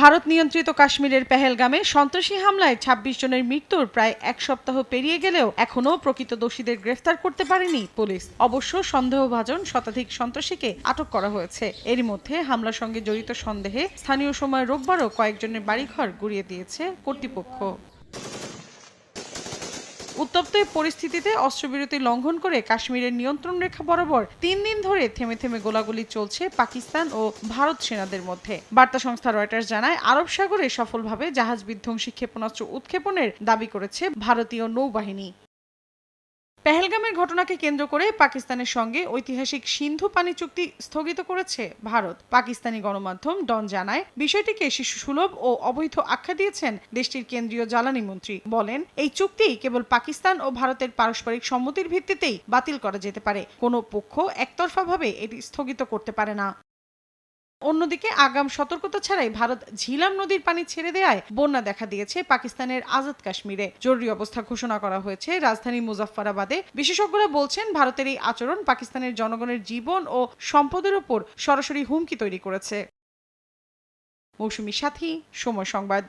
ভারত নিয়ন্ত্রিত কাশ্মীরের পেহেলগামে সন্ত্রাসী হামলায় ২৬ জনের মৃত্যুর প্রায় এক সপ্তাহ পেরিয়ে গেলেও এখনও প্রকৃত দোষীদের গ্রেফতার করতে পারেনি পুলিশ। অবশ্য সন্দেহভাজন শতাধিক সন্ত্রাসীকে আটক করা হয়েছে। এরই মধ্যে হামলার সঙ্গে জড়িত সন্দেহে স্থানীয় সময় রোববারও কয়েকজনের বাড়িঘর গুঁড়িয়ে দিয়েছে কর্তৃপক্ষ। উত্তপ্ত পরিস্থিতিতে অস্ত্রবিরতি লঙ্ঘন করে কাশ্মীরের নিয়ন্ত্রণ রেখা বরাবর ৩ দিন ধরে থেমে থেমে গোলাগুলি চলছে পাকিস্তান ও ভারত সেনাদের মধ্যে। বার্তা সংস্থা রয়টার্স জানায়, আরব সাগরে সফলভাবে জাহাজ বিধ্বংসী ক্ষেপণাস্ত্র উৎক্ষেপণের দাবি করেছে ভারতীয় নৌবাহিনী। পেহেলগামের ঘটনাকে কেন্দ্র করে পাকিস্তানের সঙ্গে ঐতিহাসিক সিন্ধু পানি চুক্তি স্থগিত করেছে ভারত। পাকিস্তানি গণমাধ্যম ডন জানায়, বিষয়টিকে শিশু সুলভ ও অবৈধ আখ্যা দিয়েছেন দেশটির কেন্দ্রীয় জ্বালানি মন্ত্রী। বলেন, এই চুক্তি কেবল পাকিস্তান ও ভারতের পারস্পরিক সম্মতির ভিত্তিতেই বাতিল করা যেতে পারে। কোনো পক্ষ একতরফাভাবে এটি স্থগিত করতে পারে না। অন্যদিকে আগাম সতর্কতা ছাড়াই ভারত ঝিলাম নদীর পানি ছেড়ে দেয়ায় বন্যা দেখা দিয়েছে পাকিস্তানের আজাদ কাশ্মীরে। জরুরি অবস্থা ঘোষণা করা হয়েছে রাজধানী মুজাফফরাবাদে। বিশেষজ্ঞরা বলছেন, ভারতের এই আচরণ পাকিস্তানের জনগণের জীবন ও সম্পদের উপর সরাসরি হুমকি তৈরি করেছে। মৌসুমী সাথী, সময় সংবাদ।